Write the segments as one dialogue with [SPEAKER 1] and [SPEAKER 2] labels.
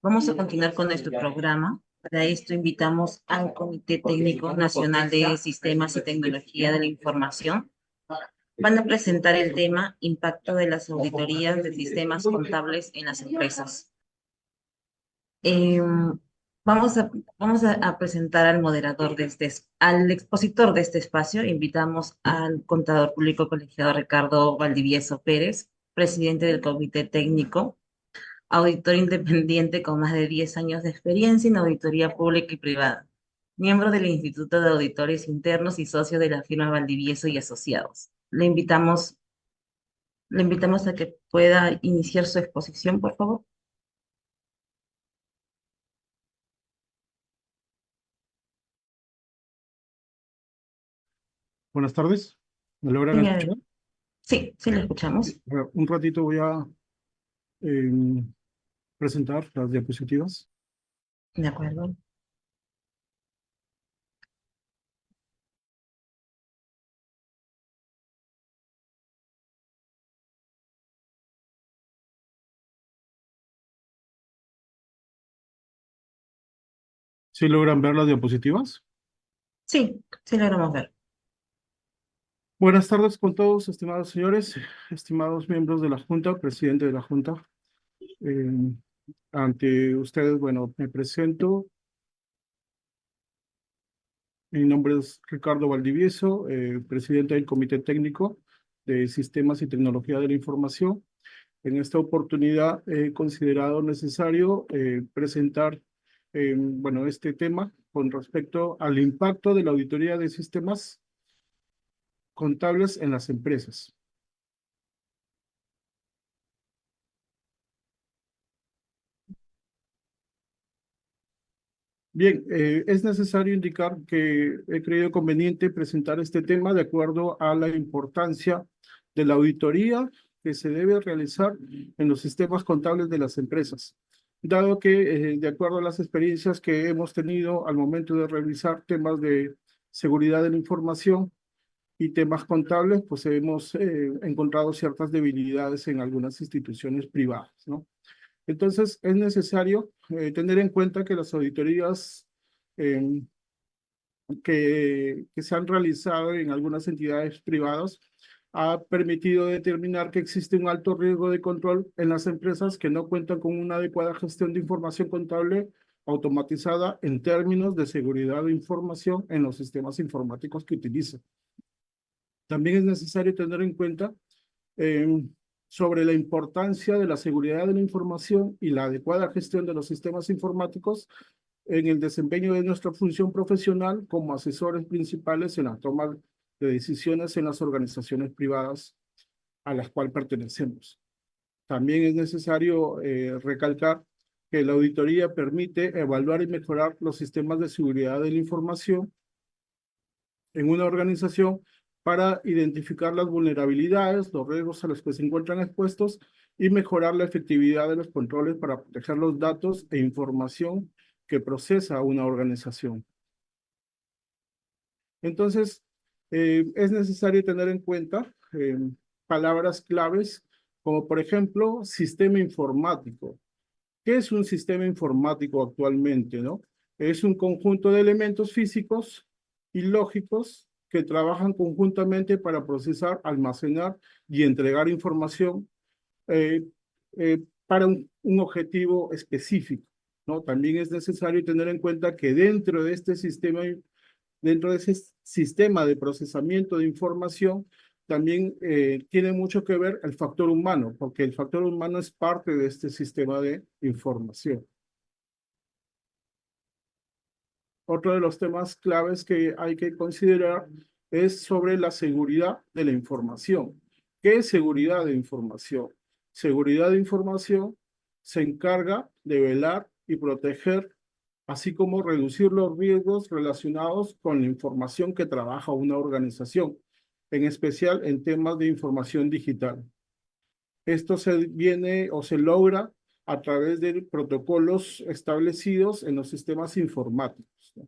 [SPEAKER 1] Vamos a continuar con nuestro programa. Para esto invitamos al Comité Técnico Nacional de Sistemas y Tecnología de la Información. Van a presentar el tema Impacto de las auditorías de sistemas contables en las empresas. Eh, vamos a, vamos a presentar al moderador de al expositor de este espacio. Invitamos al contador público colegiado Ricardo Valdivieso Pérez, presidente del Comité Técnico, auditor independiente con más de 10 años de experiencia en auditoría pública y privada, miembro del Instituto de Auditores Internos y socio de la firma Valdivieso y Asociados. Le invitamos a que pueda iniciar su exposición, por favor.
[SPEAKER 2] Buenas tardes. ¿Me logran
[SPEAKER 1] Señor,
[SPEAKER 2] escuchar?
[SPEAKER 1] sí, sí, le escuchamos.
[SPEAKER 2] Un ratito voy a presentar las diapositivas.
[SPEAKER 1] De acuerdo.
[SPEAKER 2] ¿Sí logran ver las diapositivas?
[SPEAKER 1] Sí, sí logramos ver.
[SPEAKER 2] Buenas tardes con todos, estimados señores, estimados miembros de la Junta, presidente de la Junta. Eh, Ante ustedes, bueno, me presento. Mi nombre es Ricardo Valdivieso, presidente del Comité Técnico de Sistemas y Tecnología de la Información. En esta oportunidad he considerado necesario presentar bueno, este tema con respecto al impacto de la auditoría de sistemas contables en las empresas. Bien, es necesario indicar que he creído conveniente presentar este tema de acuerdo a la importancia de la auditoría que se debe realizar en los sistemas contables de las empresas, dado que, de acuerdo a las experiencias que hemos tenido al momento de revisar temas de seguridad de la información y temas contables, pues hemos encontrado ciertas debilidades en algunas instituciones privadas, ¿no? Entonces, es necesario tener en cuenta que las auditorías eh, que se han realizado en algunas entidades privadas ha permitido determinar que existe un alto riesgo de control en las empresas que no cuentan con una adecuada gestión de información contable automatizada en términos de seguridad de información en los sistemas informáticos que utilizan. También es necesario tener en cuenta eh, sobre la importancia de la seguridad de la información y la adecuada gestión de los sistemas informáticos en el desempeño de nuestra función profesional como asesores principales en la toma de decisiones en las organizaciones privadas a las cuales pertenecemos. También es necesario recalcar que la auditoría permite evaluar y mejorar los sistemas de seguridad de la información en una organización para identificar las vulnerabilidades, los riesgos a los que se encuentran expuestos y mejorar la efectividad de los controles para proteger los datos e información que procesa una organización. Entonces, es necesario tener en cuenta palabras claves como, por ejemplo, sistema informático. ¿Qué es un sistema informático actualmente, no? Es un conjunto de elementos físicos y lógicos que trabajan conjuntamente para procesar, almacenar y entregar información eh, para un objetivo específico, ¿no? También es necesario tener en cuenta que dentro de ese sistema de procesamiento de información, también tiene mucho que ver el factor humano, porque el factor humano es parte de este sistema de información. Otro de los temas claves que hay que considerar es sobre la seguridad de la información. ¿Qué es seguridad de información? Seguridad de información se encarga de velar y proteger, así como reducir los riesgos relacionados con la información que trabaja una organización, en especial en temas de información digital. Esto se viene o se logra a través de protocolos establecidos en los sistemas informáticos, ¿no?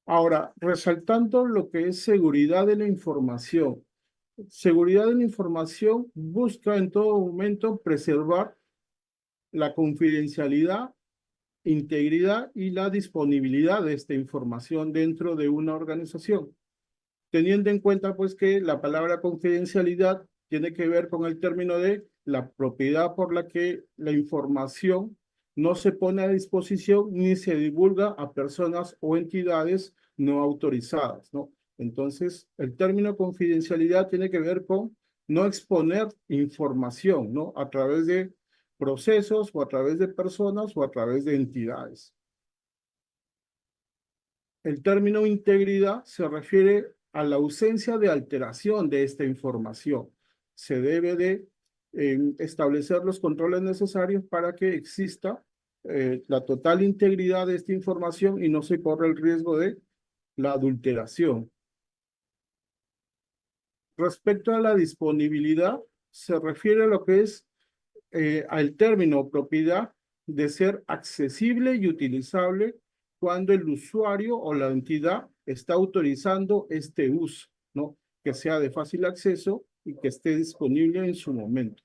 [SPEAKER 2] Ahora, resaltando lo que es seguridad de la información, Seguridad de la información busca en todo momento preservar la confidencialidad, integridad y la disponibilidad de esta información dentro de una organización, teniendo en cuenta pues que la palabra confidencialidad tiene que ver con el término de la propiedad por la que la información no se pone a disposición ni se divulga a personas o entidades no autorizadas, ¿no? Entonces, el término confidencialidad tiene que ver con no exponer información, ¿no? A través de procesos o a través de personas o a través de entidades. El término integridad se refiere a la ausencia de alteración de esta información. Se debe de establecer los controles necesarios para que exista la total integridad de esta información y no se corre el riesgo de la adulteración. Respecto a la disponibilidad, se refiere a lo que es al término propiedad de ser accesible y utilizable cuando el usuario o la entidad está autorizando este uso, ¿no? Que sea de fácil acceso y que esté disponible en su momento.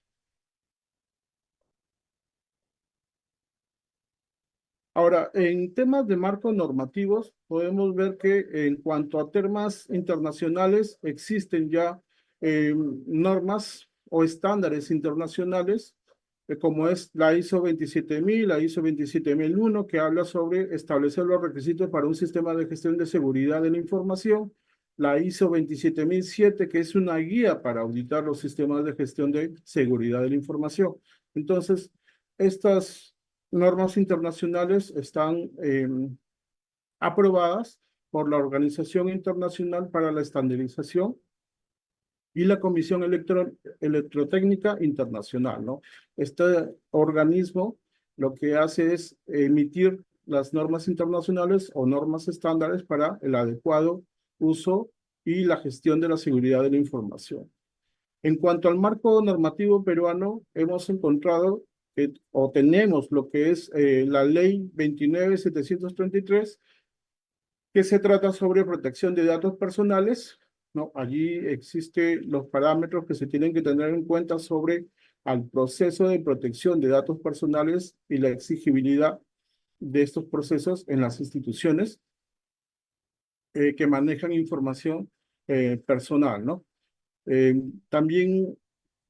[SPEAKER 2] Ahora, en temas de marcos normativos, podemos ver que en cuanto a temas internacionales, existen ya normas o estándares internacionales, como es la ISO 27000, la ISO 27001, que habla sobre establecer los requisitos para un sistema de gestión de seguridad de la información, la ISO 27007, que es una guía para auditar los sistemas de gestión de seguridad de la información. Entonces, estas normas internacionales están aprobadas por la Organización Internacional para la Estandarización y la Comisión Electrotécnica Internacional, ¿no? Este organismo lo que hace es emitir las normas internacionales o normas estándares para el adecuado uso y la gestión de la seguridad de la información. En cuanto al marco normativo peruano, hemos encontrado o tenemos lo que es la ley 29733, que se trata sobre protección de datos personales, ¿no? Allí existen los parámetros que se tienen que tener en cuenta sobre al proceso de protección de datos personales y la exigibilidad de estos procesos en las instituciones que manejan información personal, ¿no? También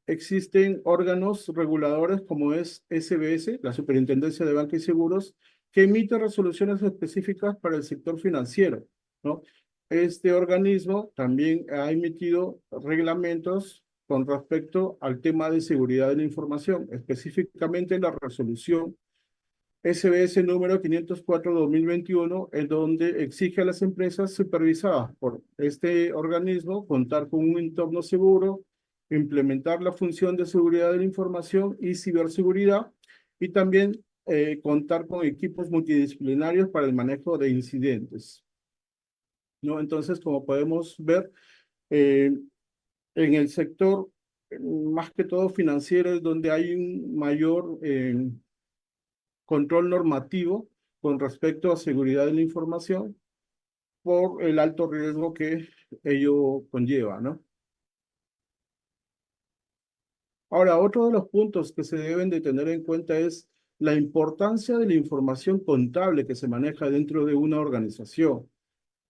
[SPEAKER 2] existen órganos reguladores como es SBS, la Superintendencia de Banca y Seguros, que emite resoluciones específicas para el sector financiero, ¿no? Este organismo también ha emitido reglamentos con respecto al tema de seguridad de la información, específicamente la resolución SBS número 504/2021, en donde exige a las empresas supervisadas por este organismo contar con un entorno seguro, implementar la función de seguridad de la información y ciberseguridad, y también contar con equipos multidisciplinarios para el manejo de incidentes, ¿no? Entonces, como podemos ver, en el sector, más que todo financiero, es donde hay un mayor control normativo con respecto a seguridad de la información por el alto riesgo que ello conlleva, ¿no? Ahora, otro de los puntos que se deben de tener en cuenta es la importancia de la información contable que se maneja dentro de una organización.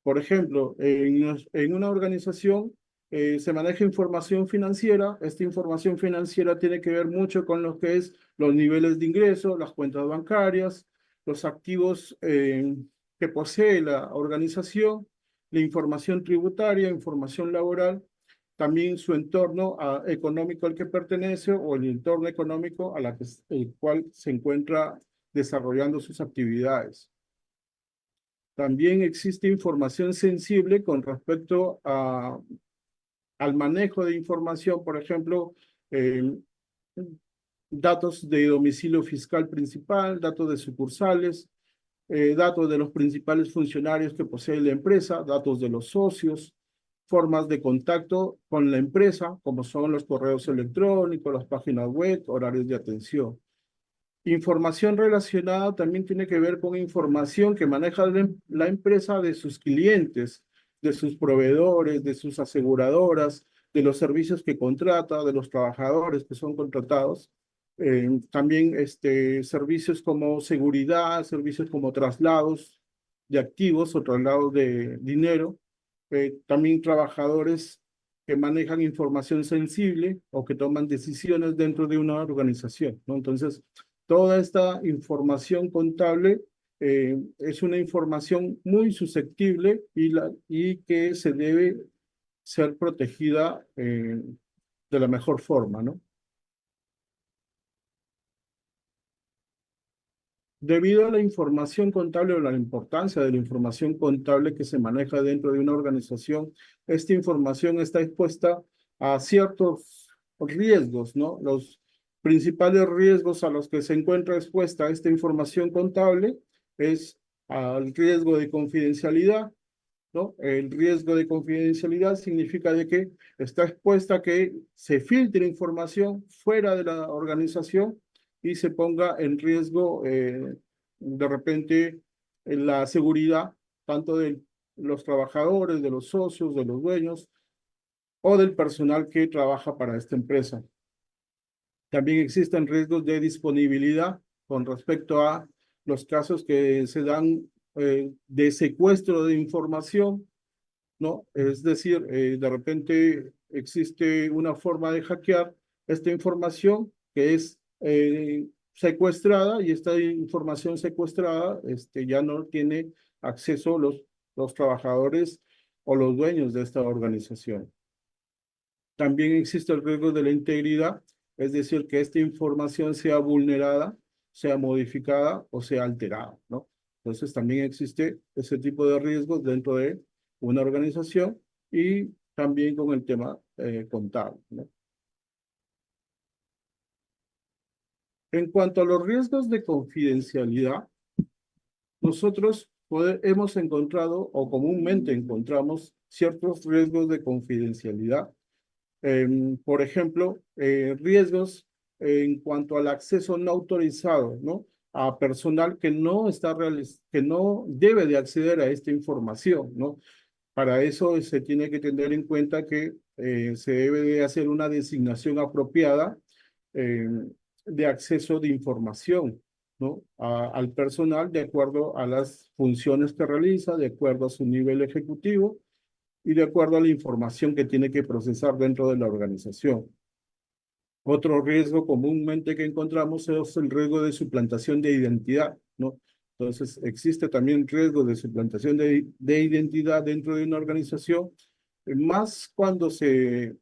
[SPEAKER 2] Por ejemplo, en una organización se maneja información financiera. Esta información financiera tiene que ver mucho con lo que es los niveles de ingreso, las cuentas bancarias, los activos que posee la organización, la información tributaria, información laboral, también su entorno económico al que pertenece o el entorno económico el cual se encuentra desarrollando sus actividades. También existe información sensible con respecto al manejo de información, por ejemplo, datos de domicilio fiscal principal, datos de sucursales, datos de los principales funcionarios que posee la empresa, datos de los socios, formas de contacto con la empresa, como son los correos electrónicos, las páginas web, horarios de atención. Información relacionada también tiene que ver con información que maneja la empresa de sus clientes, de sus proveedores, de sus aseguradoras, de los servicios que contrata, de los trabajadores que son contratados. También servicios como seguridad, servicios como traslados de activos o traslados de dinero. También trabajadores que manejan información sensible o que toman decisiones dentro de una organización, ¿no? Entonces, toda esta información contable es una información muy susceptible y que se debe ser protegida de la mejor forma, ¿no? Debido a la información contable o la importancia de la información contable que se maneja dentro de una organización, esta información está expuesta a ciertos riesgos, ¿no? Los principales riesgos a los que se encuentra expuesta esta información contable es al riesgo de confidencialidad, ¿no? El riesgo de confidencialidad significa de que está expuesta a que se filtre información fuera de la organización y se ponga en riesgo de repente la seguridad tanto de los trabajadores, de los socios, de los dueños o del personal que trabaja para esta empresa. También existen riesgos de disponibilidad con respecto a los casos que se dan de secuestro de información, ¿no? Es decir, de repente existe una forma de hackear esta información que es secuestrada y esta información secuestrada ya no tiene acceso los trabajadores o los dueños de esta organización. También existe el riesgo de la integridad, es decir, que esta información sea vulnerada, sea modificada o sea alterada, ¿no? Entonces también existe ese tipo de riesgos dentro de una organización y también con el tema contable, ¿no? En cuanto a los riesgos de confidencialidad, nosotros hemos encontrado o comúnmente encontramos ciertos riesgos de confidencialidad. Por ejemplo, riesgos en cuanto al acceso no autorizado, ¿no? A personal que que no debe de acceder a esta información, ¿no? Para eso se tiene que tener en cuenta que se debe de hacer una designación apropiada eh, de acceso de información, ¿no? Al personal de acuerdo a las funciones que realiza, de acuerdo a su nivel ejecutivo y de acuerdo a la información que tiene que procesar dentro de la organización. Otro riesgo comúnmente que encontramos es el riesgo de suplantación de identidad, ¿no? Entonces, existe también riesgo de suplantación de identidad dentro de una organización, más cuando se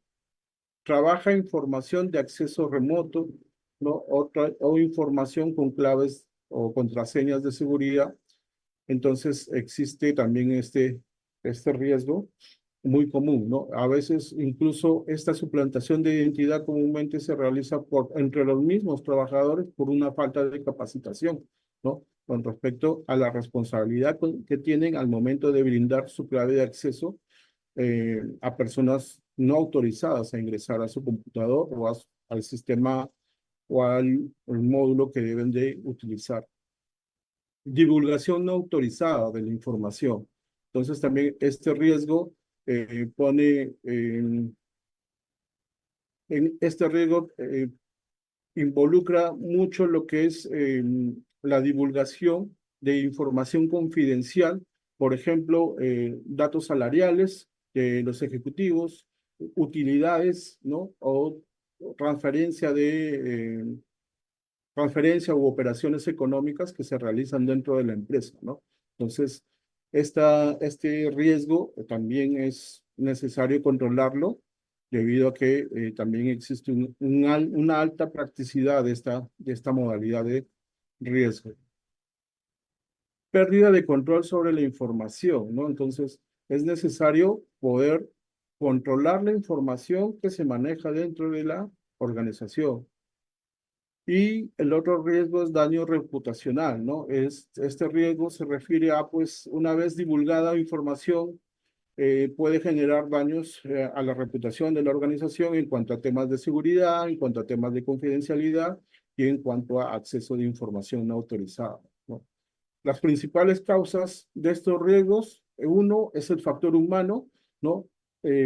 [SPEAKER 2] trabaja información de acceso remoto, ¿no? O información con claves o contraseñas de seguridad. Entonces, existe también este riesgo muy común, ¿no? A veces incluso esta suplantación de identidad comúnmente se realiza entre los mismos trabajadores por una falta de capacitación, ¿no? Con respecto a la responsabilidad que tienen al momento de brindar su clave de acceso a personas no autorizadas a ingresar a su computador o al sistema o al módulo que deben de utilizar. Divulgación no autorizada de la información. Entonces también este riesgo pone en este riesgo involucra mucho lo que es la divulgación de información confidencial, por ejemplo, datos salariales de los ejecutivos, utilidades, ¿no? O transferencia transferencia u operaciones económicas que se realizan dentro de la empresa, ¿no? Entonces, este riesgo también es necesario controlarlo debido a que también existe una alta practicidad de esta modalidad de riesgo. Pérdida de control sobre la información, ¿no? Entonces, es necesario poder controlar la información que se maneja dentro de la organización. Y el otro riesgo es daño reputacional, ¿no? Este riesgo se refiere a, pues, una vez divulgada información, puede generar daños a la reputación de la organización en cuanto a temas de seguridad, en cuanto a temas de confidencialidad y en cuanto a acceso de información no autorizada, ¿no? Las principales causas de estos riesgos, uno es el factor humano, ¿no?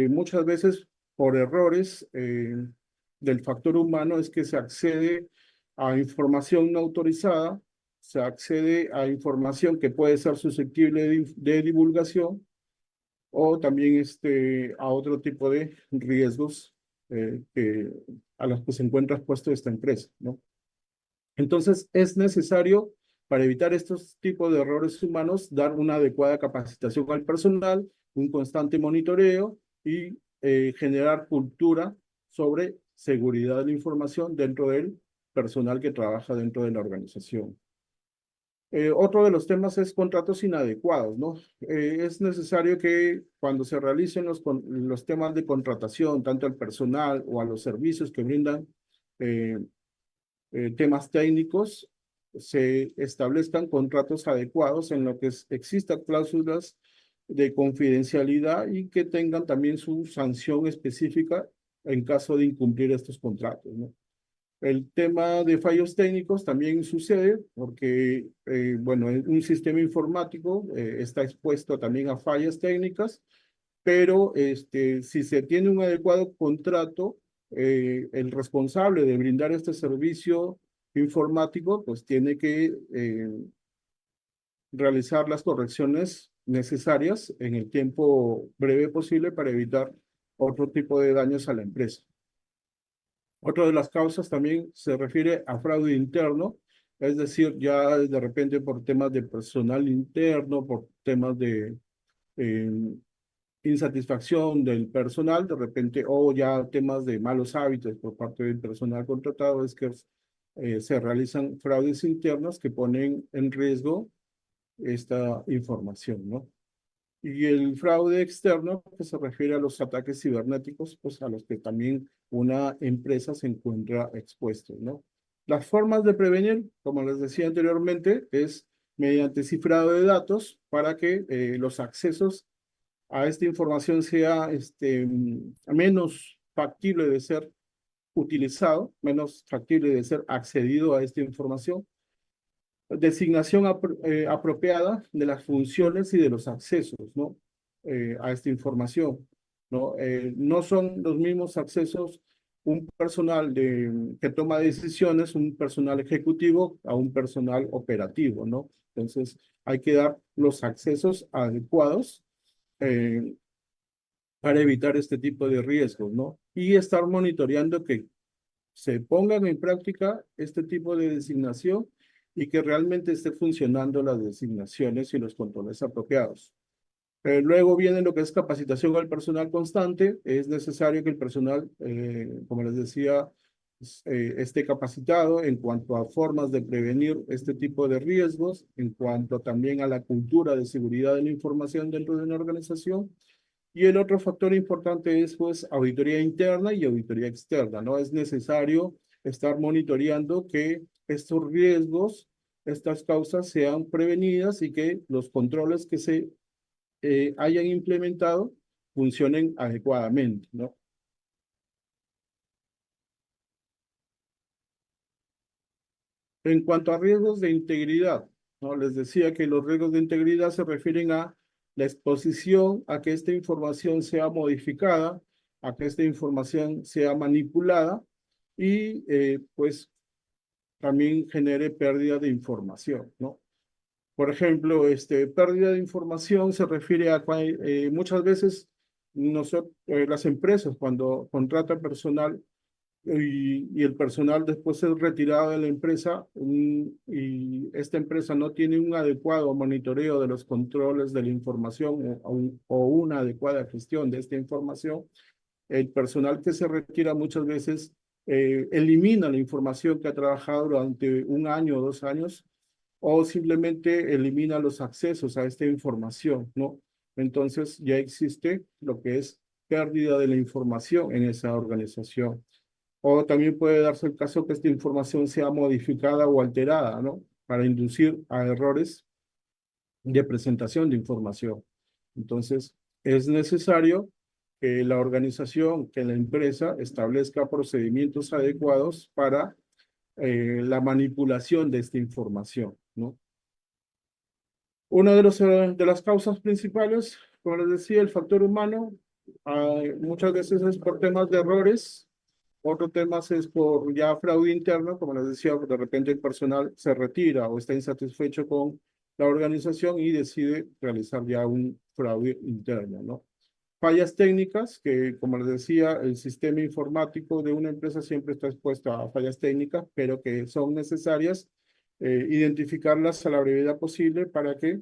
[SPEAKER 2] Muchas veces por errores del factor humano es que se accede a información no autorizada, se accede a información que puede ser susceptible de divulgación o también a otro tipo de riesgos a los que se encuentra expuesto esta empresa, ¿no? Entonces, es necesario, para evitar estos tipos de errores humanos, dar una adecuada capacitación al personal, un constante monitoreo y generar cultura sobre seguridad de la información dentro del personal que trabaja dentro de la organización. Otro de los temas es contratos inadecuados, ¿no? Es necesario que cuando se realicen los temas de contratación, tanto al personal o a los servicios que brindan eh, temas técnicos, se establezcan contratos adecuados en lo que existan cláusulas de confidencialidad y que tengan también su sanción específica en caso de incumplir estos contratos, ¿no? El tema de fallos técnicos también sucede porque, bueno, un sistema informático está expuesto también a fallas técnicas, pero si se tiene un adecuado contrato, el responsable de brindar este servicio informático, pues tiene que realizar las correcciones necesarias en el tiempo breve posible para evitar otro tipo de daños a la empresa. Otra de las causas también se refiere a fraude interno, es decir, ya de repente por temas de personal interno, por temas de eh, insatisfacción del personal, de repente, o ya temas de malos hábitos por parte del personal contratado, es que se realizan fraudes internos que ponen en riesgo esta información, ¿no? Y el fraude externo, que se refiere a los ataques cibernéticos, pues a los que también una empresa se encuentra expuesto, ¿no? Las formas de prevenir, como les decía anteriormente, es mediante cifrado de datos para que los accesos a esta información sea menos factible de ser utilizado, menos factible de ser accedido a esta información. Designación apropiada de las funciones y de los accesos, ¿no? A esta información, ¿no? No son los mismos accesos un personal que toma decisiones, un personal ejecutivo a un personal operativo, ¿no? Entonces, hay que dar los accesos adecuados eh, para evitar este tipo de riesgos, ¿no? Y estar monitoreando que se pongan en práctica este tipo de designación y que realmente esté funcionando las designaciones y los controles apropiados. Luego viene lo que es capacitación al personal constante. Es necesario que el personal, como les decía, esté capacitado en cuanto a formas de prevenir este tipo de riesgos, en cuanto también a la cultura de seguridad de la información dentro de una organización. Y el otro factor importante es, pues, auditoría interna y auditoría externa, ¿no? Es necesario estar monitoreando que estos riesgos, estas causas sean prevenidas y que los controles que se hayan implementado funcionen adecuadamente, ¿no? En cuanto a riesgos de integridad, ¿no? Les decía que los riesgos de integridad se refieren a la exposición a que esta información sea modificada, a que esta información sea manipulada y pues también genere pérdida de información, ¿no? Por ejemplo, pérdida de información se refiere a muchas veces las empresas cuando contratan personal y el personal después es retirado de la empresa y esta empresa no tiene un adecuado monitoreo de los controles de la información o una adecuada gestión de esta información, el personal que se retira muchas veces elimina la información que ha trabajado durante un año o 2 años o simplemente elimina los accesos a esta información, ¿no? Entonces ya existe lo que es pérdida de la información en esa organización. O también puede darse el caso que esta información sea modificada o alterada, ¿no? Para inducir a errores de presentación de información. Entonces, es necesario que la organización, que la empresa establezca procedimientos adecuados para la manipulación de esta información, ¿no? Una de las causas principales, como les decía, el factor humano, Muchas veces es por temas de errores, otros temas es por ya fraude interno, como les decía, de repente el personal se retira o está insatisfecho con la organización y decide realizar ya un fraude interno, ¿no? Fallas técnicas, que como les decía, el sistema informático de una empresa siempre está expuesto a fallas técnicas, pero que son necesarias identificarlas a la brevedad posible para que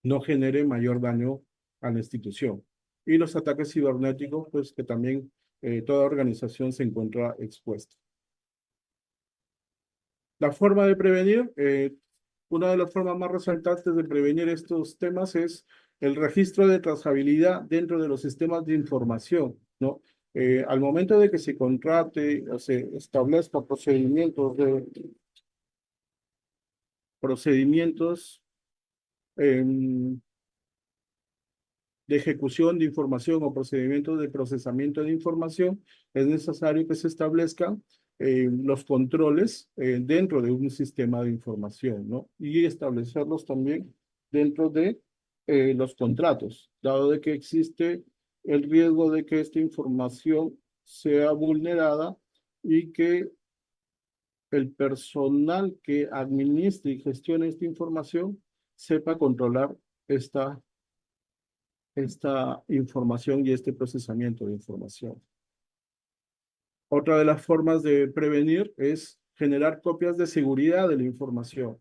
[SPEAKER 2] no genere mayor daño a la institución. Y los ataques cibernéticos, pues que también toda organización se encuentra expuesta. La forma de prevenir, una de las formas más resaltantes de prevenir estos temas es el registro de trazabilidad dentro de los sistemas de información, ¿no? Al momento de que se contrate o se establezca procedimientos em, de ejecución de información o procedimientos de procesamiento de información, es necesario que se establezcan los controles dentro de un sistema de información, ¿no? Y establecerlos también dentro de los contratos, dado de que existe el riesgo de que esta información sea vulnerada y que el personal que administre y gestione esta información sepa controlar esta información y este procesamiento de información. Otra de las formas de prevenir es generar copias de seguridad de la información.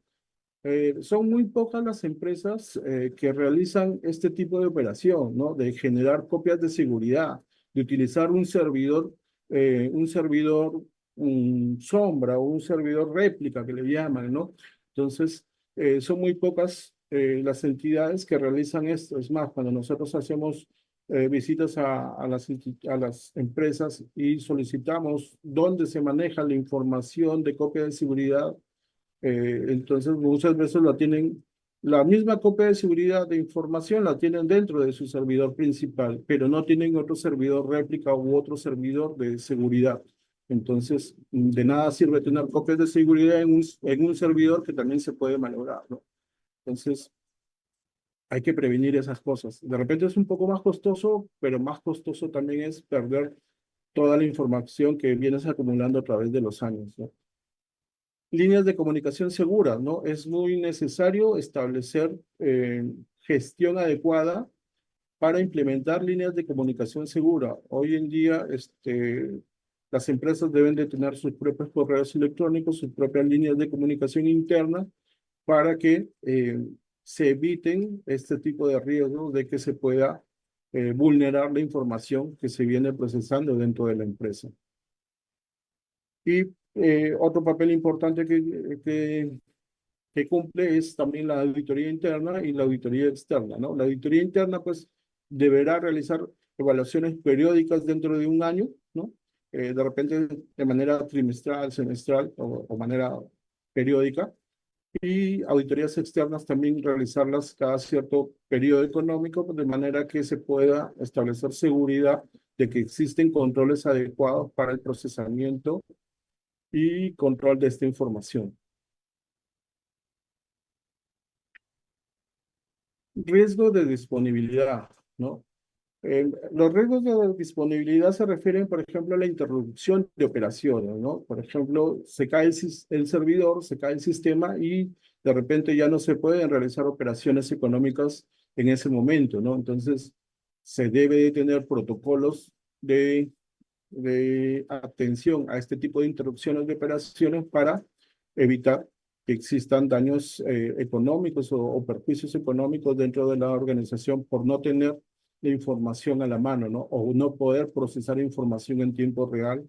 [SPEAKER 2] Son muy pocas las empresas que realizan este tipo de operación, ¿no? De generar copias de seguridad, de utilizar un servidor sombra o un servidor réplica que le llaman, ¿no? Entonces, son muy pocas las entidades que realizan esto. Es más, cuando nosotros hacemos visitas a las empresas y solicitamos dónde se maneja la información de copia de seguridad, entonces, muchas veces la misma copia de seguridad de información la tienen dentro de su servidor principal, pero no tienen otro servidor réplica u otro servidor de seguridad. Entonces, de nada sirve tener copias de seguridad en un servidor que también se puede maniobrar, ¿no? Entonces, hay que prevenir esas cosas. De repente es un poco más costoso, pero más costoso también es perder toda la información que vienes acumulando a través de los años, ¿no? Líneas de comunicación seguras, ¿no? Es muy necesario establecer gestión adecuada para implementar líneas de comunicación segura. Hoy en día, las empresas deben de tener sus propios correos electrónicos, sus propias líneas de comunicación interna para que se eviten este tipo de riesgos de que se pueda vulnerar la información que se viene procesando dentro de la empresa. Y otro papel importante que cumple es también la auditoría interna y la auditoría externa, ¿no? La auditoría interna, pues, deberá realizar evaluaciones periódicas dentro de un año, ¿no? De repente de manera trimestral, semestral o manera periódica. Y auditorías externas también realizarlas cada cierto periodo económico, de manera que se pueda establecer seguridad de que existen controles adecuados para el procesamiento y control de esta información. Riesgo de disponibilidad, ¿no? Los riesgos de disponibilidad se refieren, por ejemplo, a la interrupción de operaciones, ¿no? Por ejemplo, se cae el servidor, se cae el sistema y de repente ya no se pueden realizar operaciones económicas en ese momento, ¿no? Entonces, se debe de tener protocolos de atención a este tipo de interrupciones de operaciones para evitar que existan daños económicos o perjuicios económicos dentro de la organización por no tener la información a la mano, ¿no? O no poder procesar información en tiempo real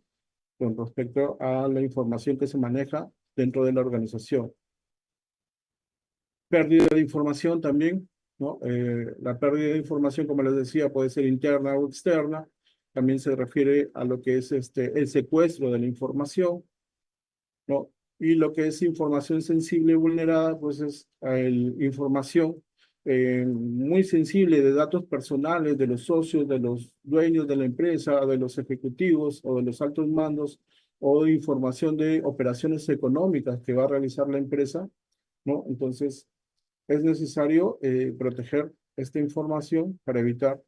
[SPEAKER 2] con respecto a la información que se maneja dentro de la organización. Pérdida de información también, ¿no? La pérdida de información, como les decía, puede ser interna o externa. También se refiere a lo que es el secuestro de la información, ¿no? Y lo que es información sensible y vulnerada, pues es información muy sensible de datos personales de los socios, de los dueños de la empresa, de los ejecutivos o de los altos mandos, o información de operaciones económicas que va a realizar la empresa, ¿no? Entonces, es necesario proteger esta información para evitar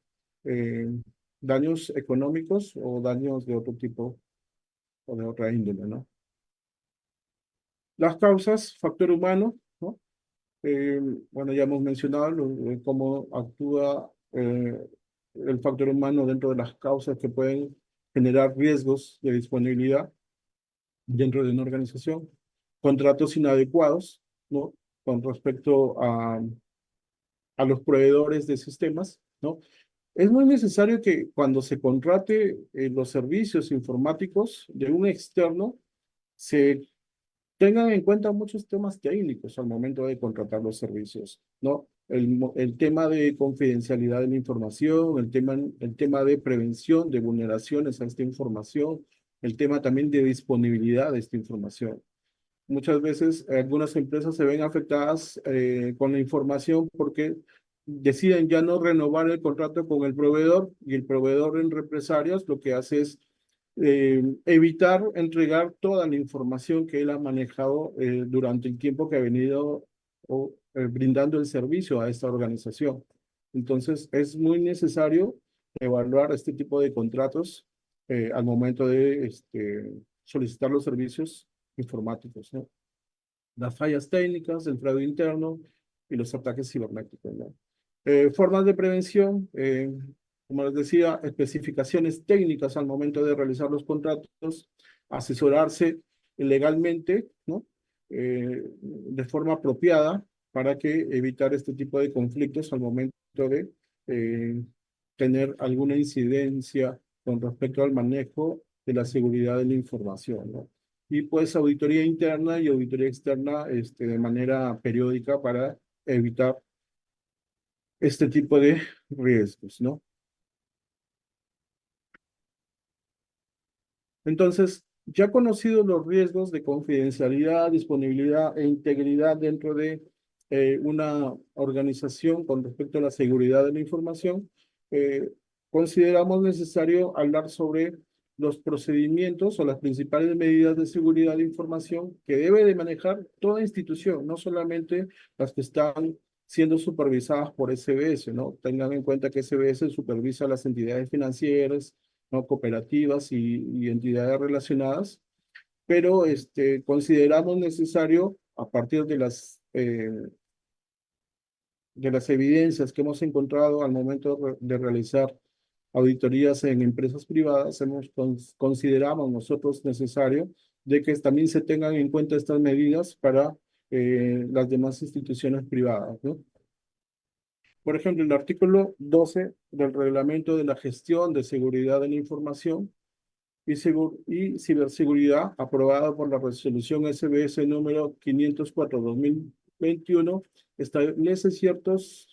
[SPEAKER 2] daños económicos o daños de otro tipo o de otra índole, ¿no? Las causas, factor humano, ¿no? Bueno, ya hemos mencionado cómo actúa el factor humano dentro de las causas que pueden generar riesgos de disponibilidad dentro de una organización, contratos inadecuados, ¿no? Con respecto a los proveedores de sistemas, ¿no? Es muy necesario que cuando se contrate los servicios informáticos de un externo, se tengan en cuenta muchos temas técnicos al momento de contratar los servicios, ¿no? El tema de confidencialidad de la información, el tema de prevención de vulneraciones a esta información, el tema también de disponibilidad de esta información. Muchas veces algunas empresas se ven afectadas con la información porque deciden ya no renovar el contrato con el proveedor y el proveedor en represalias lo que hace es evitar entregar toda la información que él ha manejado durante el tiempo que ha venido brindando el servicio a esta organización. Entonces, es muy necesario evaluar este tipo de contratos al momento de solicitar los servicios informáticos, ¿no? Las fallas técnicas, el fraude interno y los ataques cibernéticos, ¿no? Formas de prevención, como les decía, especificaciones técnicas al momento de realizar los contratos, asesorarse legalmente, ¿no? De forma apropiada para que evitar este tipo de conflictos al momento de tener alguna incidencia con respecto al manejo de la seguridad de la información, ¿no? Y pues auditoría interna y auditoría externa de manera periódica para evitar este tipo de riesgos, ¿no? Entonces, ya conocidos los riesgos de confidencialidad, disponibilidad e integridad dentro de una organización con respecto a la seguridad de la información, eh, consideramos necesario hablar sobre los procedimientos o las principales medidas de seguridad de información que debe de manejar toda institución, no solamente las que están siendo supervisadas por SBS, ¿no? Tengan en cuenta que SBS supervisa las entidades financieras, ¿no? Cooperativas y entidades relacionadas, pero consideramos necesario, a partir de las evidencias que hemos encontrado al momento de realizar auditorías en empresas privadas, consideramos nosotros necesario de que también se tengan en cuenta estas medidas para las demás instituciones privadas, ¿no? Por ejemplo, el artículo 12 del Reglamento de la Gestión de Seguridad de la Información y ciberseguridad, aprobada por la resolución SBS número 504/2021, establece ciertas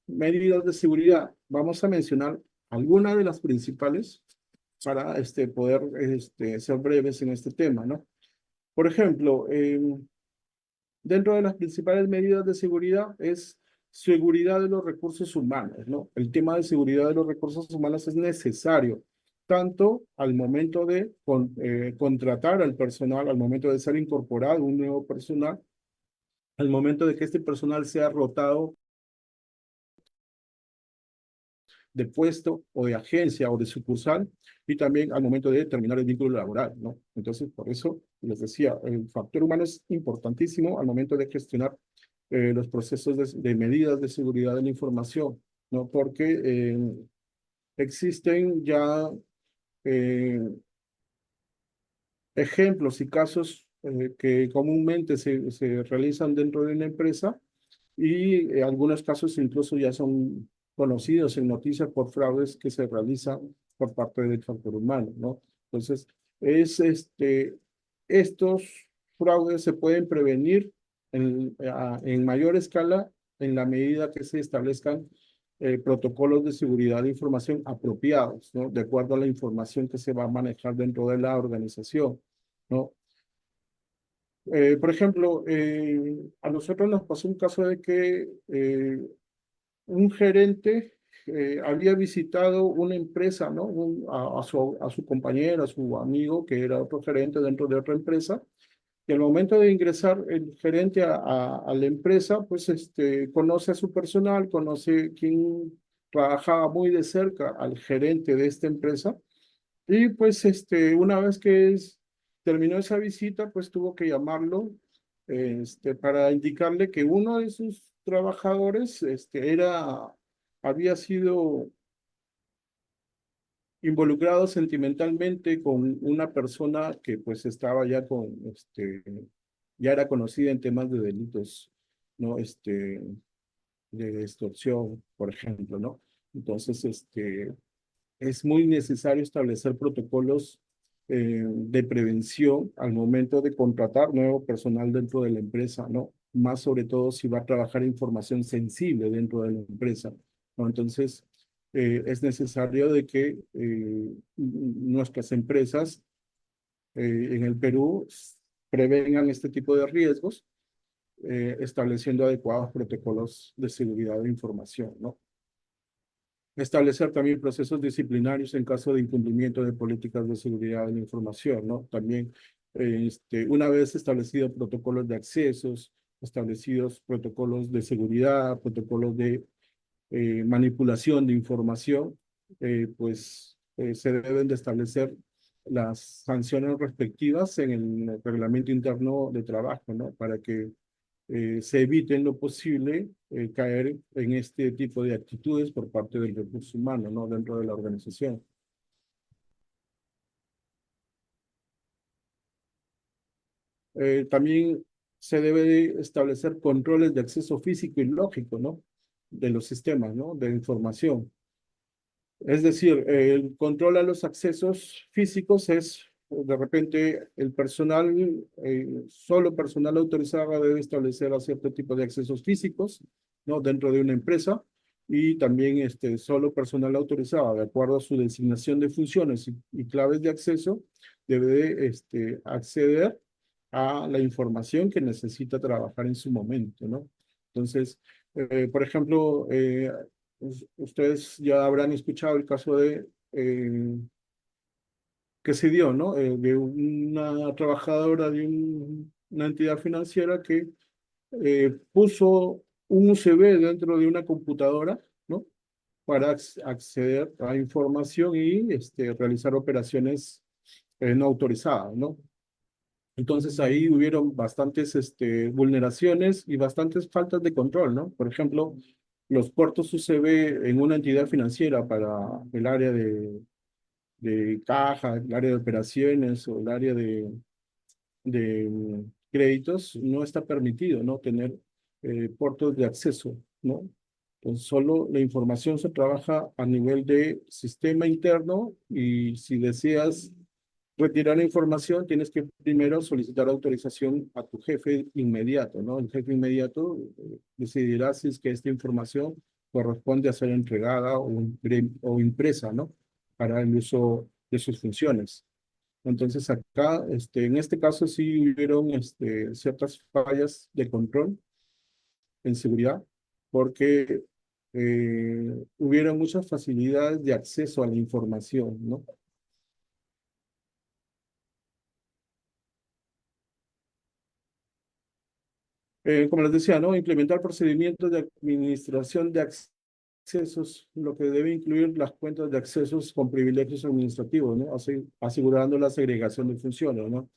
[SPEAKER 2] medidas de seguridad. Vamos a mencionar algunas de las principales para poder ser breves en este tema, ¿no? Por ejemplo, dentro de las principales medidas de seguridad es seguridad de los recursos humanos, ¿no? El tema de seguridad de los recursos humanos es necesario, tanto al momento de contratar al personal, al momento de ser incorporado un nuevo personal, al momento de que este personal sea rotado de puesto o de agencia o de sucursal, y también al momento de terminar el vínculo laboral, ¿no? Entonces, por eso les decía, el factor humano es importantísimo al momento de gestionar los procesos de medidas de seguridad de la información, ¿no? Porque existen ya eh, ejemplos y casos que comúnmente se realizan dentro de una empresa y algunos casos incluso ya son conocidos en noticias por fraudes que se realizan por parte del factor humano, ¿no? Entonces, es estos fraudes se pueden prevenir en mayor escala en la medida que se establezcan protocolos de seguridad de información apropiados, ¿no? De acuerdo a la información que se va a manejar dentro de la organización, ¿no? Por ejemplo, a nosotros nos pasó un caso de que un gerente había visitado una empresa, ¿no? A su compañero, a su amigo, que era otro gerente dentro de otra empresa, y al momento de ingresar el gerente a la empresa, pues conoce a su personal, conoce trabajaba muy de cerca al gerente de esta empresa y pues una vez que terminó esa visita, pues tuvo que llamarlo para indicarle que uno de sus trabajadores había sido involucrado sentimentalmente con una persona que pues estaba ya ya era conocida en temas de delitos, ¿no? De extorsión, por ejemplo, ¿no? Entonces, es muy necesario establecer protocolos de prevención al momento de contratar nuevo personal dentro de la empresa, ¿no? Más sobre todo si va a trabajar información sensible dentro de la empresa, ¿no? Entonces, es necesario de que nuestras empresas en el Perú prevengan este tipo de riesgos, estableciendo adecuados protocolos de seguridad de información, ¿no? Establecer también procesos disciplinarios en caso de incumplimiento de políticas de seguridad de la información, ¿no? También, una vez establecidos protocolos de accesos, establecidos protocolos de seguridad, protocolos de manipulación de información, se deben de establecer las sanciones respectivas en el reglamento interno de trabajo, ¿no? Para que se evite en lo posible caer en este tipo de actitudes por parte del recurso humano, ¿no? Dentro de la organización. También se debe de establecer controles de acceso físico y lógico, ¿no? De los sistemas, ¿no? De información. Es decir, el control a los accesos físicos es, de repente, el personal, solo personal autorizado debe establecer a cierto tipo de accesos físicos, ¿no? Dentro de una empresa y también solo personal autorizado, de acuerdo a su designación de funciones y claves de acceso, debe acceder a la información que necesita trabajar en su momento, ¿no? Entonces, por ejemplo, ustedes ya habrán escuchado el caso que se dio, ¿no? De una trabajadora de una entidad financiera que puso un USB dentro de una computadora, ¿no? Para acceder a información y realizar operaciones no autorizadas, ¿no? Entonces ahí hubieron bastantes vulneraciones y bastantes faltas de control, ¿no? Por ejemplo, los puertos UCB en una entidad financiera para el área de caja, el área de operaciones o el área de créditos, no está permitido, ¿no? Tener puertos de acceso, ¿no? Entonces, solo la información se trabaja a nivel de sistema interno y si deseas retirar la información, tienes que primero solicitar autorización a tu jefe inmediato, ¿no? El jefe inmediato decidirá si es que esta información corresponde a ser entregada o impresa, ¿no? Para el uso de sus funciones. Entonces acá, en este caso sí hubieron ciertas fallas de control en seguridad, porque hubieron muchas facilidades de acceso a la información, ¿no? Como les decía, ¿no? Implementar procedimientos de administración de accesos, lo que debe incluir las cuentas de accesos con privilegios administrativos, ¿no? Asegurando la segregación de funciones, ¿no?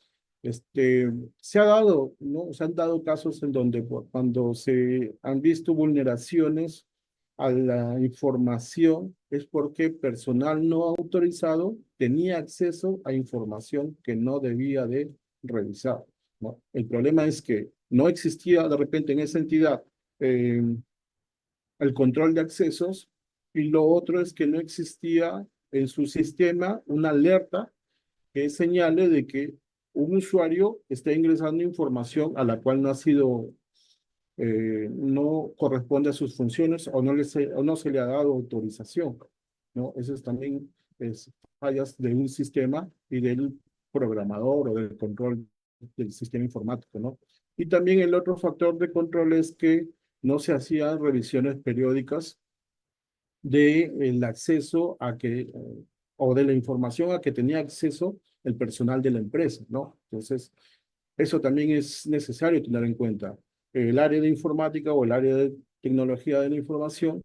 [SPEAKER 2] Se ha dado, ¿no? Se han dado casos en donde cuando se han visto vulneraciones a la información es porque personal no autorizado tenía acceso a información que no debía de revisar, ¿no? El problema es que no existía de repente en esa entidad eh, el control de accesos y lo otro es que no existía en su sistema una alerta que señale de que un usuario está ingresando información a la cual no ha sido, no corresponde a sus funciones o no se le ha dado autorización, ¿no? Eso es también fallas de un sistema y del programador o del control del sistema informático, ¿no? Y también el otro factor de control es que no se hacían revisiones periódicas del acceso a o de la información a que tenía acceso el personal de la empresa, ¿no? Entonces, eso también es necesario tener en cuenta. El área de informática o el área de tecnología de la información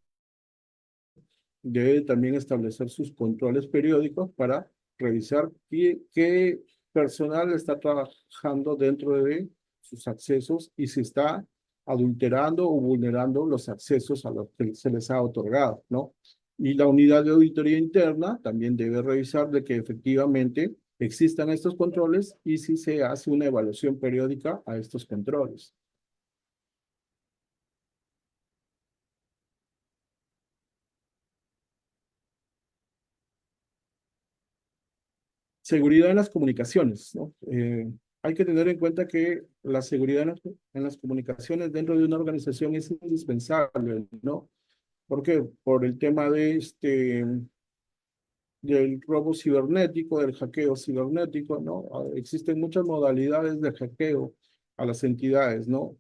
[SPEAKER 2] debe también establecer sus controles periódicos para revisar qué personal está trabajando dentro de sus accesos y si está adulterando o vulnerando los accesos a los que se les ha otorgado, ¿no? Y la unidad de auditoría interna también debe revisar de que efectivamente existan estos controles y si se hace una evaluación periódica a estos controles. Seguridad en las comunicaciones, ¿no? Hay que tener en cuenta que la seguridad en las comunicaciones dentro de una organización es indispensable, ¿no? ¿Por qué? Por el tema del robo cibernético, del hackeo cibernético, ¿no? Existen muchas modalidades de hackeo a las entidades, ¿no?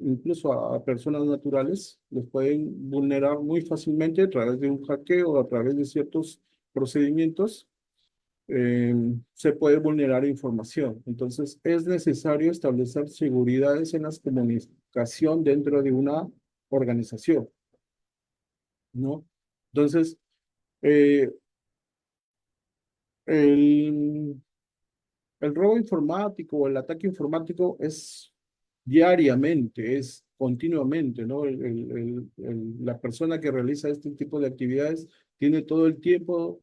[SPEAKER 2] Incluso a personas naturales, les pueden vulnerar muy fácilmente a través de un hackeo o a través de ciertos procedimientos. Se puede vulnerar información. Entonces, es necesario establecer seguridades en la comunicación dentro de una organización, ¿no? Entonces, eh, el, el robo informático o el ataque informático es diariamente, es continuamente, ¿no? La persona que realiza este tipo de actividades tiene todo el tiempo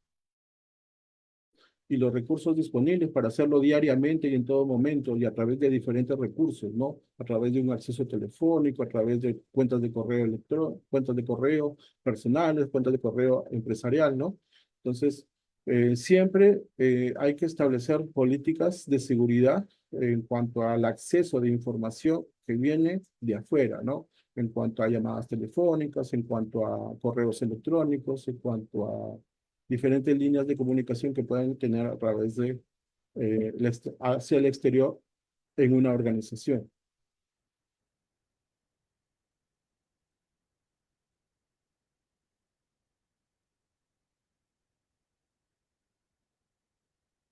[SPEAKER 2] y los recursos disponibles para hacerlo diariamente y en todo momento y a través de diferentes recursos, ¿no? A través de un acceso telefónico, a través de cuentas de correo electrónico, cuentas de correo personales, cuentas de correo empresarial, ¿no? Entonces, siempre hay que establecer políticas de seguridad en cuanto al acceso de información que viene de afuera, ¿no? En cuanto a llamadas telefónicas, en cuanto a correos electrónicos, en cuanto a diferentes líneas de comunicación que pueden tener a través de hacia el exterior en una organización.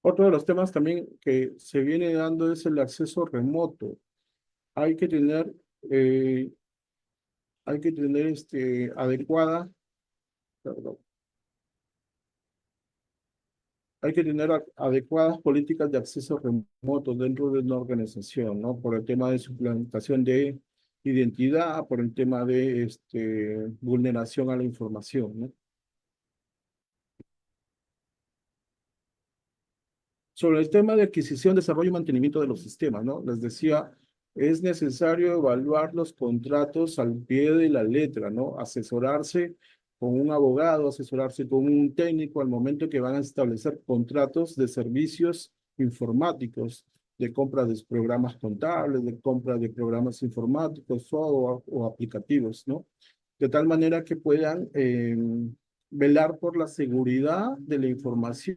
[SPEAKER 2] Otro de los temas también que se viene dando es el acceso remoto. Hay que tener, eh, hay que tener adecuada, perdón, hay que tener adecuadas políticas de acceso remoto dentro de una organización, ¿no? Por el tema de suplantación de identidad, por el tema de vulneración a la información, ¿no? Sobre el tema de adquisición, desarrollo y mantenimiento de los sistemas, ¿no? Les decía, es necesario evaluar los contratos al pie de la letra, ¿no? Asesorarse con un abogado, asesorarse con un técnico al momento que van a establecer contratos de servicios informáticos, de compra de programas contables, de compra de programas informáticos o aplicativos, ¿no? De tal manera que puedan velar por la seguridad de la información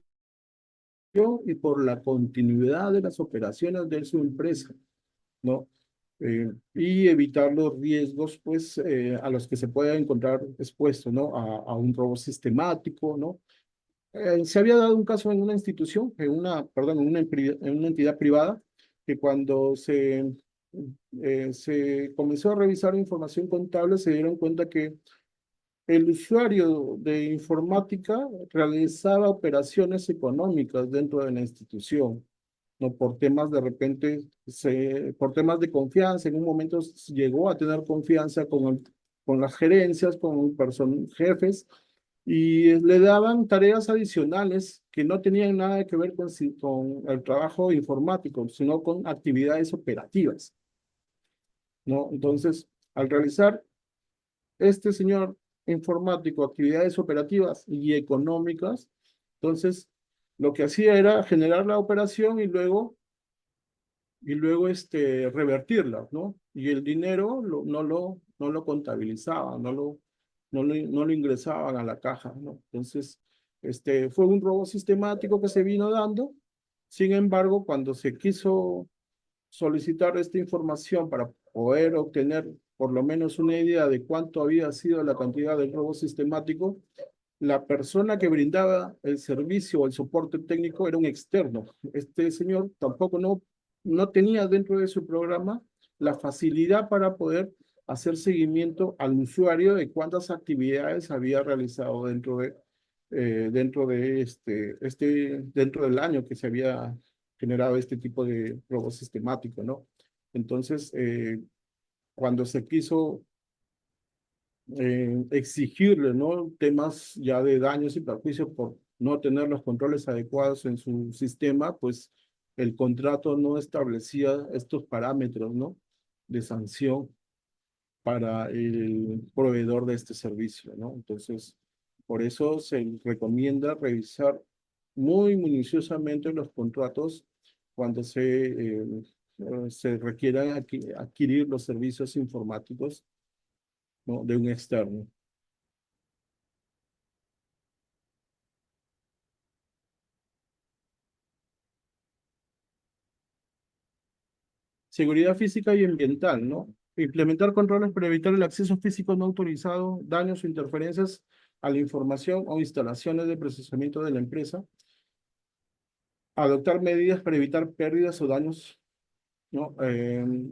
[SPEAKER 2] y por la continuidad de las operaciones de su empresa, ¿no? Y evitar los riesgos, pues, a los que se pueda encontrar expuesto, ¿no? A un robo sistemático, ¿no? Se había dado un caso en una institución, perdón, en una entidad privada, que cuando se comenzó a revisar información contable, se dieron cuenta que el usuario de informática realizaba operaciones económicas dentro de la institución, ¿no? Por temas de repente, por temas de confianza, en un momento llegó a tener confianza con las gerencias, con jefes, y le daban tareas adicionales que no tenían nada que ver con el trabajo informático, sino con actividades operativas, ¿no? Entonces, al realizar este señor informático, actividades operativas y económicas, entonces lo que hacía era generar la operación y luego revertirla, ¿no? Y el dinero no lo contabilizaban, no lo ingresaban a la caja, ¿no? Entonces, fue un robo sistemático que se vino dando. Sin embargo, cuando se quiso solicitar esta información para poder obtener por lo menos una idea de cuánto había sido la cantidad del robo sistemático, la persona que brindaba el servicio o el soporte técnico era un externo. Este señor tampoco no tenía dentro de su programa la facilidad para poder hacer seguimiento al usuario de cuántas actividades había realizado dentro del año que se había generado este tipo de robo sistemático, ¿no? Entonces, cuando se quiso exigirle, ¿no? Temas ya de daños y perjuicios por no tener los controles adecuados en su sistema, pues el contrato no establecía estos parámetros, ¿no? De sanción para el proveedor de este servicio, ¿no? Entonces, por eso se recomienda revisar muy minuciosamente los contratos cuando se requieran adquirir los servicios informáticos, ¿no? De un externo. Seguridad física y ambiental, ¿no? Implementar controles para evitar el acceso físico no autorizado, daños o interferencias a la información o instalaciones de procesamiento de la empresa. Adoptar medidas para evitar pérdidas o daños, ¿no?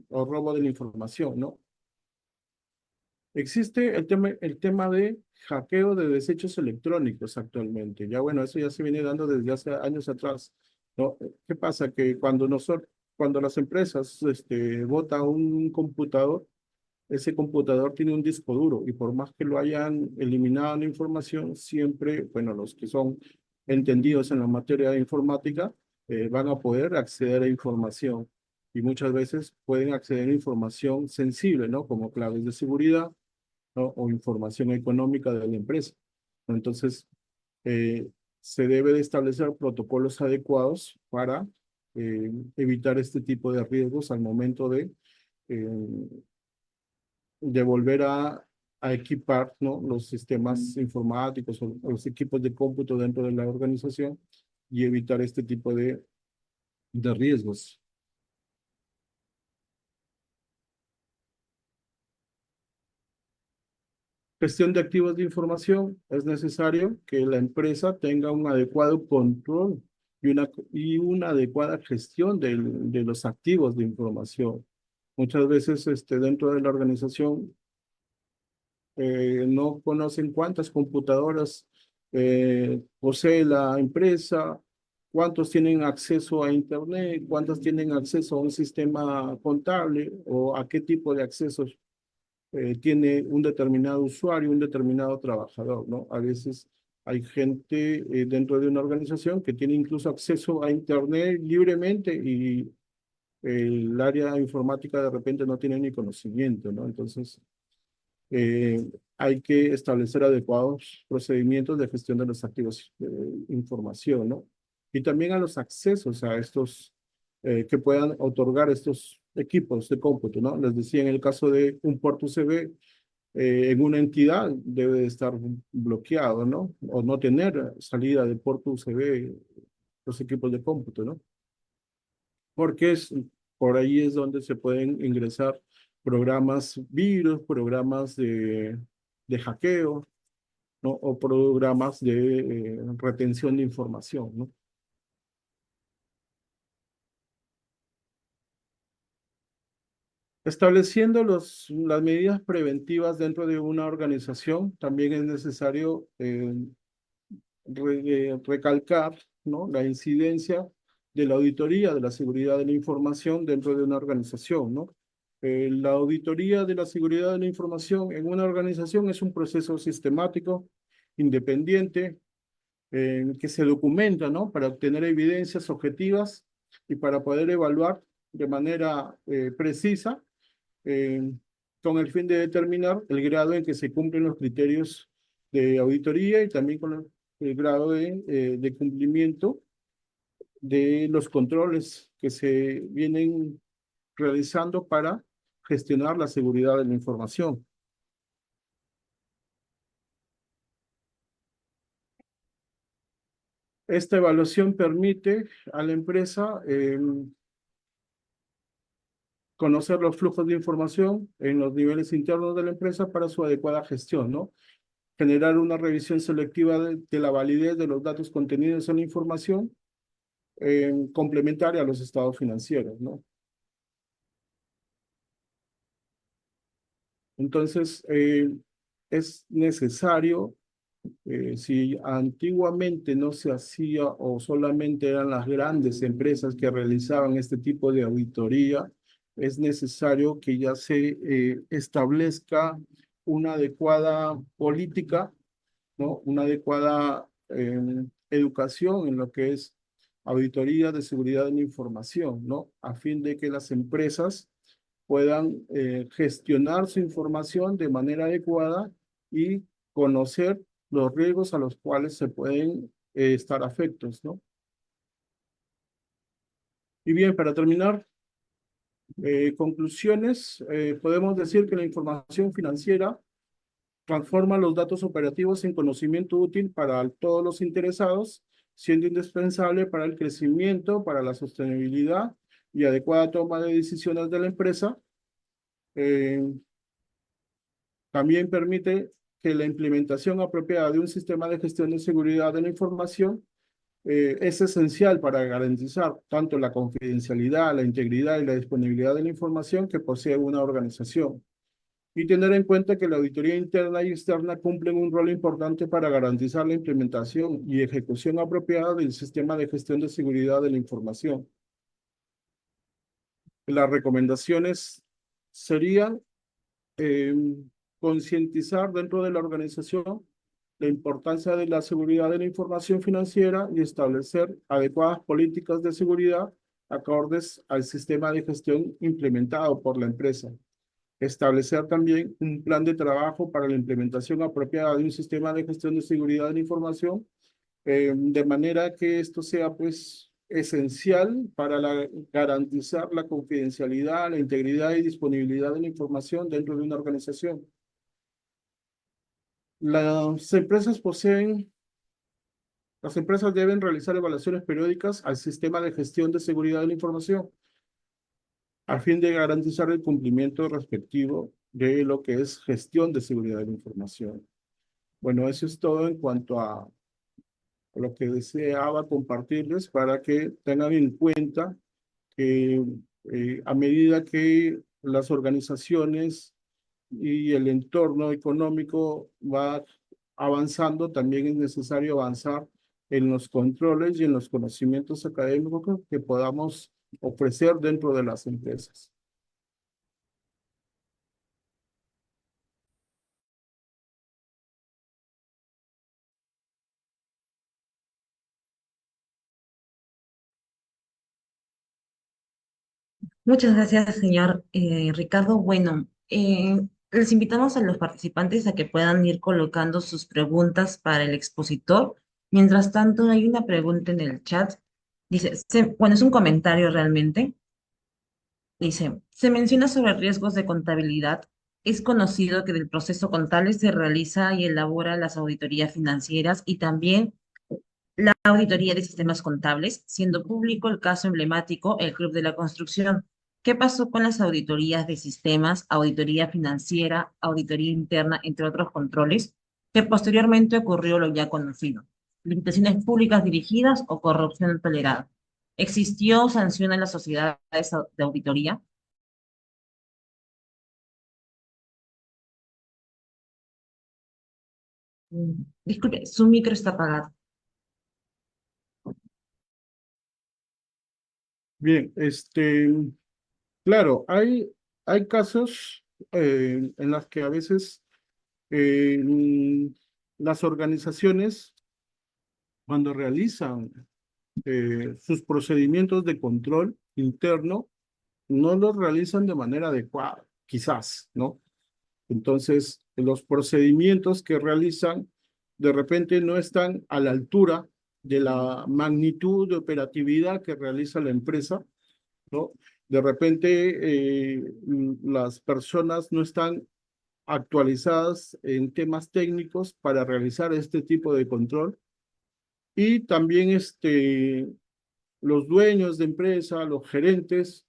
[SPEAKER 2] O robo de la información, ¿no? Existe el tema de hackeo de desechos electrónicos actualmente. Ya bueno, eso ya se viene dando desde hace años atrás, ¿no? ¿Qué pasa? Que cuando las empresas botan un computador, ese computador tiene un disco duro y por más que lo hayan eliminado la información, siempre, bueno, los que son entendidos en la materia de informática van a poder acceder a información y muchas veces pueden acceder a información sensible, ¿no? Como claves de seguridad, ¿no? O información económica de la empresa. Entonces, eh, se debe de establecer protocolos adecuados para evitar este tipo de riesgos al momento eh, de volver a equipar, ¿no? Los sistemas informáticos o los equipos de cómputo dentro de la organización y evitar este tipo de riesgos. Gestión de activos de información. Es necesario que la empresa tenga un adecuado control y una adecuada gestión de los activos de información. Muchas veces dentro de la organización no conocen cuántas computadoras posee la empresa, cuántos tienen acceso a Internet, cuántos tienen acceso a un sistema contable o a qué tipo de accesos tiene un determinado usuario, un determinado trabajador, ¿no? A veces hay gente dentro de una organización que tiene incluso acceso a Internet libremente y el área informática de repente no tiene ni conocimiento, ¿no? Entonces, hay que establecer adecuados procedimientos de gestión de los activos de información, ¿no? Y también a los accesos a estos que puedan otorgar estos equipos de cómputo, ¿no? Les decía, en el caso de un puerto USB, en una entidad debe de estar bloqueado, ¿no? O no tener salida de puerto USB los equipos de cómputo, ¿no? Porque por ahí es donde se pueden ingresar programas virus, programas de hackeo, ¿no? O programas de retención de información, ¿no? Estableciendo las medidas preventivas dentro de una organización, también es necesario recalcar, ¿no? La incidencia de la auditoría de la seguridad de la información dentro de una organización, ¿no? La auditoría de la seguridad de la información en una organización es un proceso sistemático, independiente, que se documenta, ¿no? Para obtener evidencias objetivas y para poder evaluar de manera precisa eh, con el fin de determinar el grado en que se cumplen los criterios de auditoría y también con el grado de cumplimiento de los controles que se vienen realizando para gestionar la seguridad de la información. Esta evaluación permite a la empresa conocer los flujos de información en los niveles internos de la empresa para su adecuada gestión, ¿no? Generar una revisión selectiva de la validez de los datos contenidos en la información complementaria a los estados financieros, ¿no? Entonces, es necesario, si antiguamente no se hacía o solamente eran las grandes empresas que realizaban este tipo de auditoría, es necesario que ya se establezca una adecuada política, ¿no? Una adecuada educación en lo que es auditoría de seguridad de la información, ¿no? A fin de que las empresas puedan gestionar su información de manera adecuada y conocer los riesgos a los cuales se pueden estar afectos, ¿no? Y bien, para terminar, conclusiones, podemos decir que la información financiera transforma los datos operativos en conocimiento útil para todos los interesados, siendo indispensable para el crecimiento, para la sostenibilidad y adecuada toma de decisiones de la empresa. Eh, También permite que la implementación apropiada de un sistema de gestión de seguridad de la información es esencial para garantizar tanto la confidencialidad, la integridad y la disponibilidad de la información que posee una organización. Y tener en cuenta que la auditoría interna y externa cumplen un rol importante para garantizar la implementación y ejecución apropiada del sistema de gestión de seguridad de la información. Las recomendaciones serían eh, concientizar dentro de la organización la importancia de la seguridad de la información financiera y establecer adecuadas políticas de seguridad acordes al sistema de gestión implementado por la empresa. Establecer también un plan de trabajo para la implementación apropiada de un sistema de gestión de seguridad de la información, de manera que esto sea pues esencial para garantizar la confidencialidad, la integridad y disponibilidad de la información dentro de una organización. Las empresas poseen, las empresas deben realizar evaluaciones periódicas al sistema de gestión de seguridad de la información a fin de garantizar el cumplimiento respectivo de lo que es gestión de seguridad de la información. Bueno, eso es todo en cuanto a lo que deseaba compartirles para que tengan en cuenta que a medida que las organizaciones y el entorno económico va avanzando, también es necesario avanzar en los controles y en los conocimientos académicos que podamos ofrecer dentro de las empresas.
[SPEAKER 1] Muchas gracias, señor Ricardo. Bueno, les invitamos a los participantes a que puedan ir colocando sus preguntas para el expositor. Mientras tanto, hay una pregunta en el chat. Dice, bueno, es un comentario realmente. Dice, se menciona sobre riesgos de contabilidad. Es conocido que del proceso contable se realiza y elabora las auditorías financieras y también la auditoría de sistemas contables, siendo público el caso emblemático, el Club de la Construcción. ¿Qué pasó con las auditorías de sistemas, auditoría financiera, auditoría interna, entre otros controles, que posteriormente ocurrió lo ya conocido? Limitaciones públicas dirigidas o corrupción tolerada. ¿Existió sanción a las sociedades de auditoría? Disculpe, su micro está apagado.
[SPEAKER 2] Bien, claro, hay casos en los que a veces las organizaciones, cuando realizan sus procedimientos de control interno, no los realizan de manera adecuada, quizás, ¿no? Entonces, los procedimientos que realizan de repente no están a la altura de la magnitud de operatividad que realiza la empresa, ¿no? De repente, las personas no están actualizadas en temas técnicos para realizar este tipo de control. Y también los dueños de empresa, los gerentes,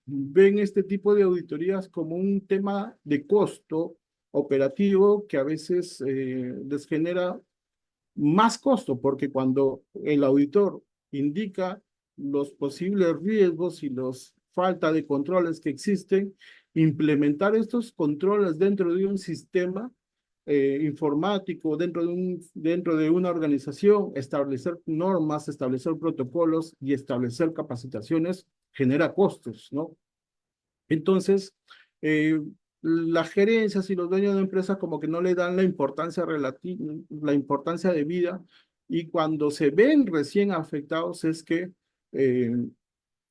[SPEAKER 2] ven este tipo de auditorías como un tema de costo operativo que a veces les genera más costo, porque cuando el auditor indica los posibles riesgos y los falta de controles que existen, implementar estos controles dentro de un sistema informático, dentro de una organización, establecer normas, establecer protocolos y establecer capacitaciones genera costos, ¿no? Entonces, las gerencias y los dueños de empresas como que no le dan la importancia relativa, la importancia debida, y cuando se ven recién afectados es que eh,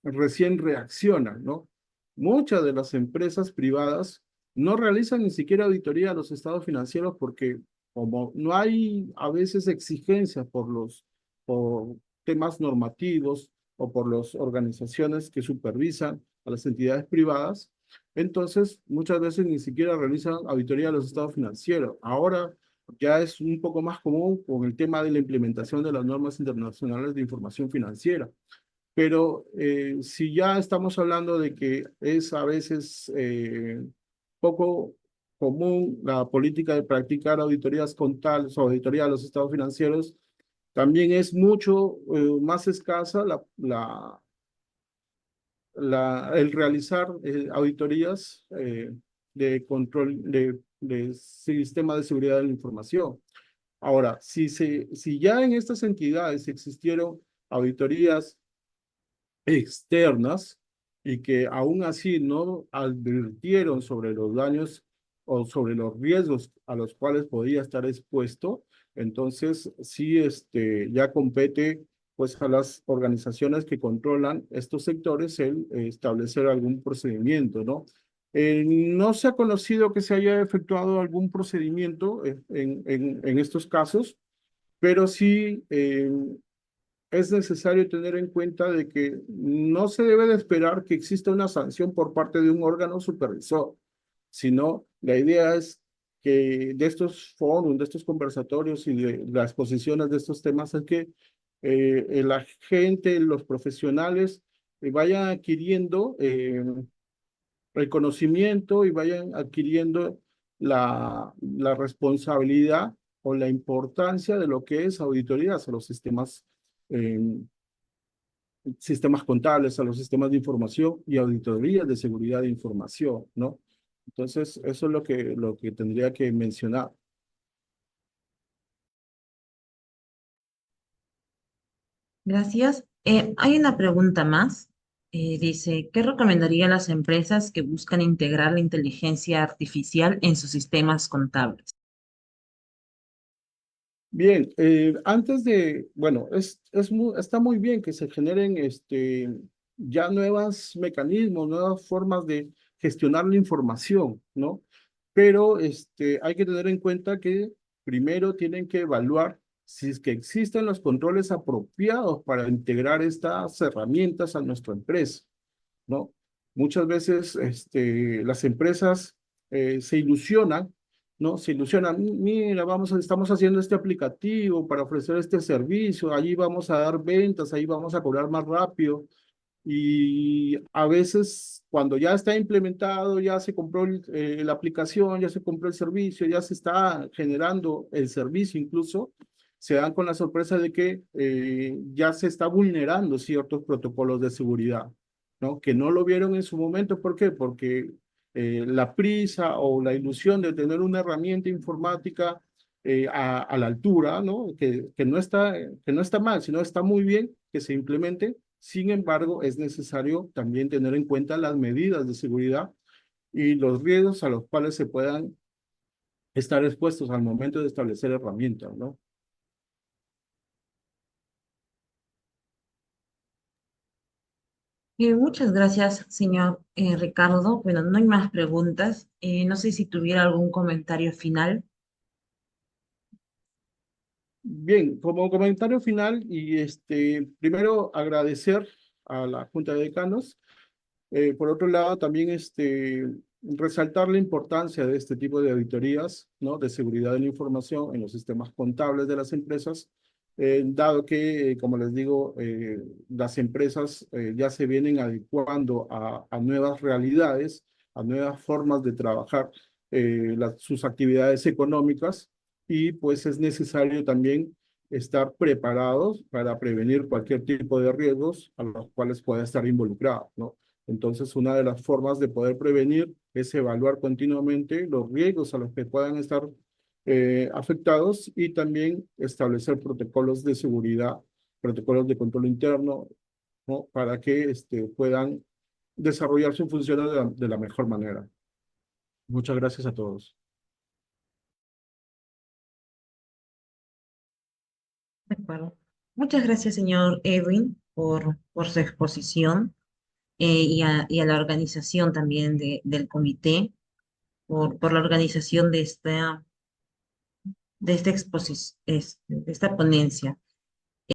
[SPEAKER 2] recién reaccionan, ¿no? Muchas de las empresas privadas no realizan ni siquiera auditoría a los estados financieros porque como no hay a veces exigencias por temas normativos o por las organizaciones que supervisan a las entidades privadas, entonces muchas veces ni siquiera realizan auditoría a los estados financieros. Ahora ya es un poco más común con el tema de la implementación de las normas internacionales de información financiera. Pero si ya estamos hablando de que es a veces poco común la política de practicar auditorías contables o auditoría a los estados financieros, también es mucho más escasa el realizar auditorías de control de sistema de seguridad de la información. Ahora, si ya en estas entidades existieron auditorías externas y que aún así no advirtieron sobre los daños o sobre los riesgos a los cuales podía estar expuesto, entonces sí ya compete pues a las organizaciones que controlan estos sectores el establecer algún procedimiento, ¿no? No se ha conocido que se haya efectuado algún procedimiento en estos casos, pero sí es necesario tener en cuenta de que no se debe de esperar que exista una sanción por parte de un órgano supervisor, sino la idea es que de estos foros, de estos conversatorios y de las exposiciones de estos temas es que la gente, los profesionales vayan adquiriendo el conocimiento y vayan adquiriendo la responsabilidad o la importancia de lo que es auditorías a los eh, sistemas contables, a los sistemas de información y auditorías de seguridad de información, ¿no? Entonces, eso es lo que tendría que mencionar.
[SPEAKER 1] Gracias. Hay una pregunta más. Dice, ¿qué recomendaría a las empresas que buscan integrar la inteligencia artificial en sus sistemas contables?
[SPEAKER 2] Bien, bueno, está muy bien que se generen ya nuevos mecanismos, nuevas formas de gestionar la información, ¿no? Pero hay que tener en cuenta que primero tienen que evaluar si es que existen los controles apropiados para integrar estas herramientas a nuestra empresa, ¿no? Muchas veces las empresas se ilusionan, ¿no? Se ilusionan, mira, estamos haciendo este aplicativo para ofrecer este servicio, allí vamos a dar ventas, ahí vamos a cobrar más rápido. Y a veces cuando ya está implementado, ya se compró la aplicación, ya se compró el servicio, ya se está generando el servicio incluso, se dan con la sorpresa de que ya se está vulnerando ciertos protocolos de seguridad, ¿no? Que no lo vieron en su momento. ¿Por qué? Porque la prisa o la ilusión de tener una herramienta informática a la altura, ¿no? Que no está mal, sino está muy bien que se implemente. Sin embargo, es necesario también tener en cuenta las medidas de seguridad y los riesgos a los cuales se puedan estar expuestos al momento de establecer herramientas, ¿no?
[SPEAKER 1] Muchas gracias, señor Ricardo. Bueno, no hay más preguntas. No sé si tuviera algún comentario final.
[SPEAKER 2] Bien, como comentario final y primero agradecer a la Junta de Decanos. Por otro lado, también resaltar la importancia de este tipo de auditorías, ¿no? De seguridad de la información en los sistemas contables de las empresas, dado que, como les digo, las empresas ya se vienen adecuando a nuevas realidades, a nuevas formas de trabajar sus actividades económicas, y pues es necesario también estar preparados para prevenir cualquier tipo de riesgos a los cuales pueda estar involucrado, ¿no? Entonces, una de las formas de poder prevenir es evaluar continuamente los riesgos a los que puedan estar afectados y también establecer protocolos de seguridad, protocolos de control interno, ¿no? Para que puedan desarrollar sus funciones de la mejor manera. Muchas gracias a todos.
[SPEAKER 1] De acuerdo. Muchas gracias, señor Edwin, por su exposición y a la organización también del comité, por la organización de esta ponencia.